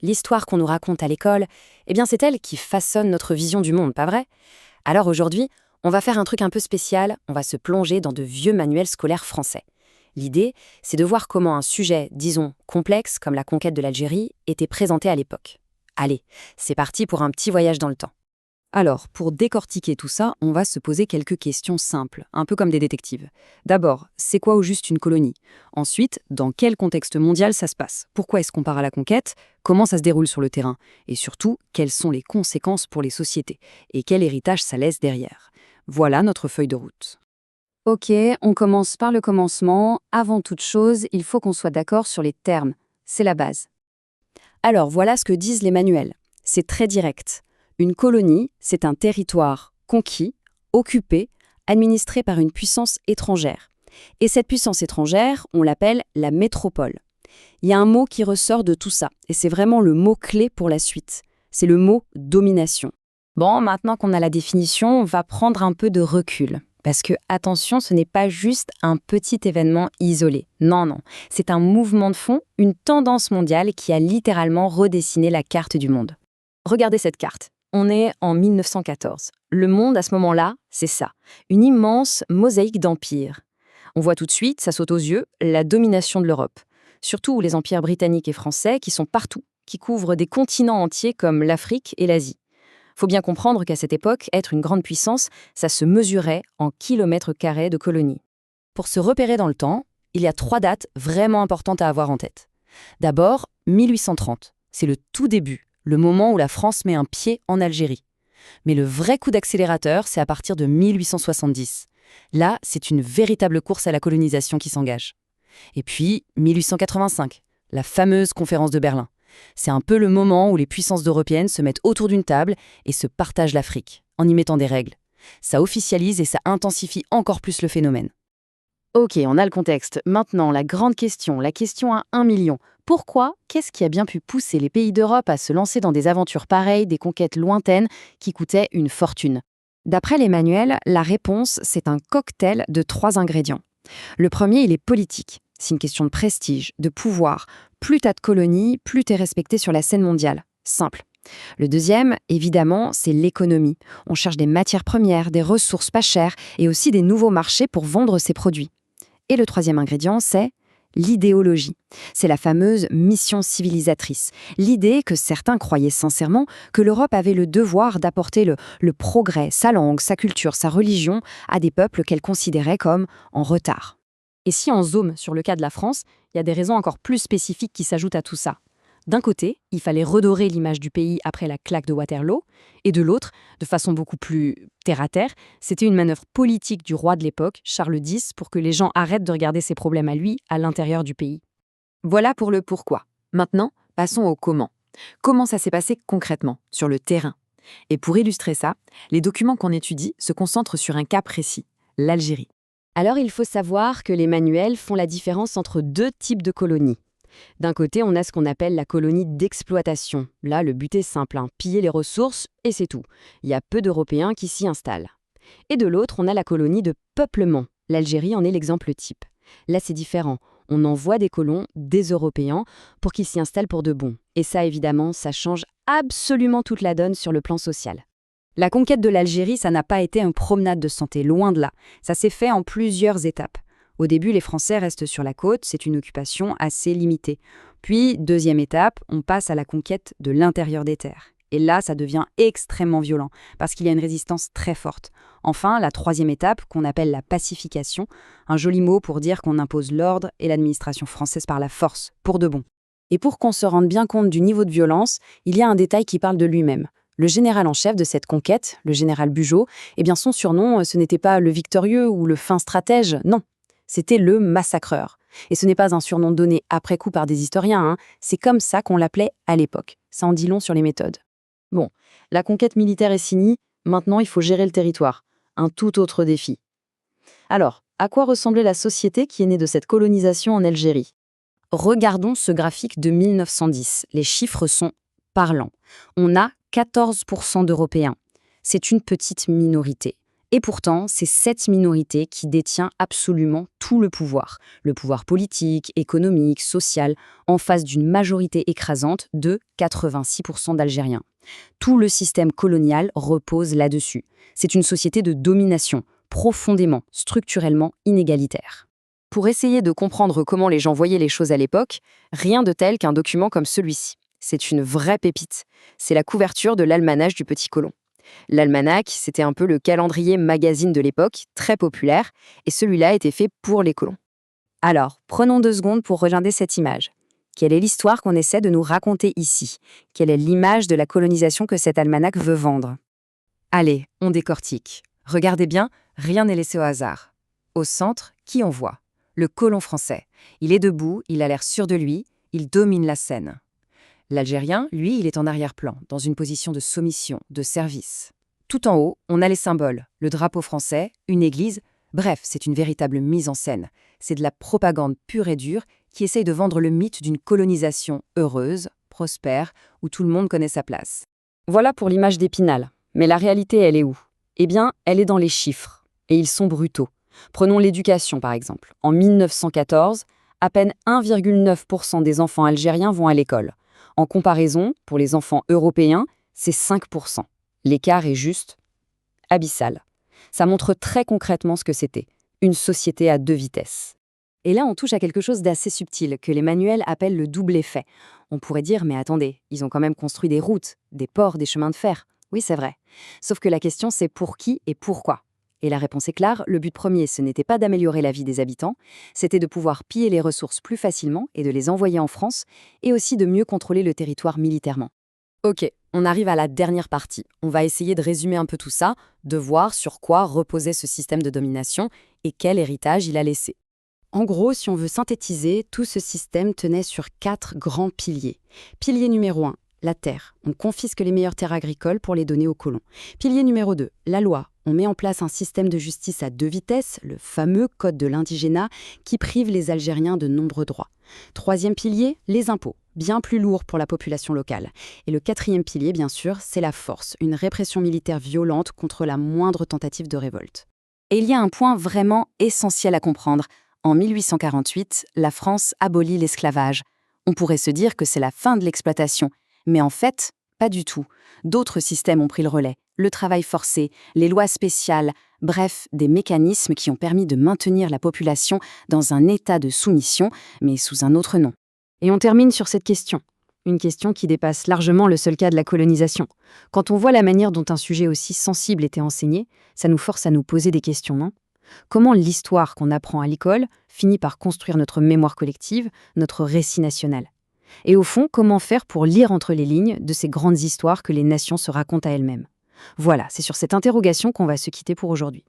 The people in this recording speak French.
l'histoire qu'on nous raconte à l'école, eh bien c'est elle qui façonne notre vision du monde, pas vrai? Alors aujourd'hui, on va faire un truc un peu spécial, on va se plonger dans de vieux manuels scolaires français. L'idée, c'est de voir comment un sujet, disons, complexe, comme la conquête de l'Algérie, était présenté à l'époque. Allez, c'est parti pour un petit voyage dans le temps. Alors, pour décortiquer tout ça, on va se poser quelques questions simples, un peu comme des détectives. D'abord, c'est quoi au juste une colonie? Ensuite, dans quel contexte mondial ça se passe? Pourquoi est-ce qu'on part à la conquête? Comment ça se déroule sur le terrain? Et surtout, quelles sont les conséquences pour les sociétés? Et quel héritage ça laisse derrière? Voilà notre feuille de route. Ok, on commence par le commencement. Avant toute chose, il faut qu'on soit d'accord sur les termes. C'est la base. Alors, voilà ce que disent les manuels. C'est très direct. Une colonie, c'est un territoire conquis, occupé, administré par une puissance étrangère. Et cette puissance étrangère, on l'appelle la métropole. Il y a un mot qui ressort de tout ça, et c'est vraiment le mot-clé pour la suite. C'est le mot domination. Bon, maintenant qu'on a la définition, on va prendre un peu de recul. Parce que, attention, ce n'est pas juste un petit événement isolé. Non, non. C'est un mouvement de fond, une tendance mondiale qui a littéralement redessiné la carte du monde. Regardez cette carte. On est en 1914. Le monde, à ce moment-là, c'est ça. Une immense mosaïque d'empires. On voit tout de suite, ça saute aux yeux, la domination de l'Europe. Surtout les empires britanniques et français qui sont partout, qui couvrent des continents entiers comme l'Afrique et l'Asie. Faut bien comprendre qu'à cette époque, être une grande puissance, ça se mesurait en kilomètres carrés de colonies. Pour se repérer dans le temps, il y a 3 dates vraiment importantes à avoir en tête. D'abord, 1830. C'est le tout début, le moment où la France met un pied en Algérie. Mais le vrai coup d'accélérateur, c'est à partir de 1870. Là, c'est une véritable course à la colonisation qui s'engage. Et puis, 1885, la fameuse conférence de Berlin. C'est un peu le moment où les puissances européennes se mettent autour d'une table et se partagent l'Afrique, en y mettant des règles. Ça officialise et ça intensifie encore plus le phénomène. Ok, on a le contexte. Maintenant, la grande question, la question à 1 million. Pourquoi? Qu'est-ce qui a bien pu pousser les pays d'Europe à se lancer dans des aventures pareilles, des conquêtes lointaines qui coûtaient une fortune? D'après les manuels, la réponse, c'est un cocktail de 3 ingrédients. Le premier, il est politique. C'est une question de prestige, de pouvoir. Plus t'as de colonies, plus t'es respecté sur la scène mondiale. Simple. Le deuxième, évidemment, c'est l'économie. On cherche des matières premières, des ressources pas chères et aussi des nouveaux marchés pour vendre ses produits. Et le troisième ingrédient, c'est l'idéologie. C'est la fameuse mission civilisatrice. L'idée que certains croyaient sincèrement que l'Europe avait le devoir d'apporter le progrès, sa langue, sa culture, sa religion à des peuples qu'elle considérait comme en retard. Et si on zoome sur le cas de la France, il y a des raisons encore plus spécifiques qui s'ajoutent à tout ça. D'un côté, il fallait redorer l'image du pays après la claque de Waterloo, et de l'autre, de façon beaucoup plus terre-à-terre, c'était une manœuvre politique du roi de l'époque, Charles X, pour que les gens arrêtent de regarder ses problèmes à lui, à l'intérieur du pays. Voilà pour le pourquoi. Maintenant, passons au comment. Comment ça s'est passé concrètement, sur le terrain? Et pour illustrer ça, les documents qu'on étudie se concentrent sur un cas précis, l'Algérie. Alors il faut savoir que les manuels font la différence entre 2 types de colonies. D'un côté, on a ce qu'on appelle la colonie d'exploitation. Là, le but est simple, piller les ressources et c'est tout. Il y a peu d'Européens qui s'y installent. Et de l'autre, on a la colonie de peuplement. L'Algérie en est l'exemple type. Là, c'est différent. On envoie des colons, des Européens, pour qu'ils s'y installent pour de bon. Et ça, évidemment, ça change absolument toute la donne sur le plan social. La conquête de l'Algérie, ça n'a pas été une promenade de santé, loin de là. Ça s'est fait en plusieurs étapes. Au début, les Français restent sur la côte, c'est une occupation assez limitée. Puis, deuxième étape, on passe à la conquête de l'intérieur des terres. Et là, ça devient extrêmement violent, parce qu'il y a une résistance très forte. Enfin, la troisième étape, qu'on appelle la pacification, un joli mot pour dire qu'on impose l'ordre et l'administration française par la force, pour de bon. Et pour qu'on se rende bien compte du niveau de violence, il y a un détail qui parle de lui-même. Le général en chef de cette conquête, le général Bugeaud, eh bien son surnom, ce n'était pas le victorieux ou le fin stratège, non. C'était le massacreur. Et ce n'est pas un surnom donné après coup par des historiens, c'est comme ça qu'on l'appelait à l'époque. Ça en dit long sur les méthodes. Bon, la conquête militaire est finie, maintenant il faut gérer le territoire. Un tout autre défi. Alors, à quoi ressemblait la société qui est née de cette colonisation en Algérie? Regardons ce graphique de 1910. Les chiffres sont parlants. On a 14% d'Européens. C'est une petite minorité. Et pourtant, c'est cette minorité qui détient absolument tout le pouvoir politique, économique, social, en face d'une majorité écrasante de 86% d'Algériens. Tout le système colonial repose là-dessus. C'est une société de domination, profondément, structurellement inégalitaire. Pour essayer de comprendre comment les gens voyaient les choses à l'époque, rien de tel qu'un document comme celui-ci. C'est une vraie pépite. C'est la couverture de l'almanach du petit colon. L'almanach, c'était un peu le calendrier magazine de l'époque, très populaire, et celui-là était fait pour les colons. Alors, prenons 2 secondes pour regarder cette image. Quelle est l'histoire qu'on essaie de nous raconter ici? Quelle est l'image de la colonisation que cet almanach veut vendre? Allez, on décortique. Regardez bien, rien n'est laissé au hasard. Au centre, qui on voit? Le colon français. Il est debout, il a l'air sûr de lui, il domine la scène. L'Algérien, lui, il est en arrière-plan, dans une position de soumission, de service. Tout en haut, on a les symboles, le drapeau français, une église, bref, c'est une véritable mise en scène. C'est de la propagande pure et dure qui essaye de vendre le mythe d'une colonisation heureuse, prospère, où tout le monde connaît sa place. Voilà pour l'image d'Épinal. Mais la réalité, elle est où? Eh bien, elle est dans les chiffres. Et ils sont brutaux. Prenons l'éducation, par exemple. En 1914, à peine 1,9% des enfants algériens vont à l'école. En comparaison, pour les enfants européens, c'est 5%. L'écart est juste abyssal. Ça montre très concrètement ce que c'était, une société à 2 vitesses. Et là, on touche à quelque chose d'assez subtil, que les manuels appellent le double effet. On pourrait dire, mais attendez, ils ont quand même construit des routes, des ports, des chemins de fer. Oui, c'est vrai. Sauf que la question, c'est pour qui et pourquoi? Et la réponse est claire, le but premier, ce n'était pas d'améliorer la vie des habitants, c'était de pouvoir piller les ressources plus facilement et de les envoyer en France, et aussi de mieux contrôler le territoire militairement. Ok, on arrive à la dernière partie. On va essayer de résumer un peu tout ça, de voir sur quoi reposait ce système de domination et quel héritage il a laissé. En gros, si on veut synthétiser, tout ce système tenait sur 4 grands piliers. Pilier numéro 1, la terre. On confisque les meilleures terres agricoles pour les donner aux colons. Pilier numéro 2, la loi. On met en place un système de justice à 2 vitesses, le fameux code de l'indigénat, qui prive les Algériens de nombreux droits. 3e pilier, les impôts, bien plus lourds pour la population locale. Et le 4e pilier, bien sûr, c'est la force, une répression militaire violente contre la moindre tentative de révolte. Et il y a un point vraiment essentiel à comprendre. En 1848, la France abolit l'esclavage. On pourrait se dire que c'est la fin de l'exploitation. Mais en fait, pas du tout. D'autres systèmes ont pris le relais. Le travail forcé, les lois spéciales, bref, des mécanismes qui ont permis de maintenir la population dans un état de soumission, mais sous un autre nom. Et on termine sur cette question. Une question qui dépasse largement le seul cas de la colonisation. Quand on voit la manière dont un sujet aussi sensible était enseigné, ça nous force à nous poser des questions, non? Comment l'histoire qu'on apprend à l'école finit par construire notre mémoire collective, notre récit national? Et au fond, comment faire pour lire entre les lignes de ces grandes histoires que les nations se racontent à elles-mêmes? Voilà, c'est sur cette interrogation qu'on va se quitter pour aujourd'hui.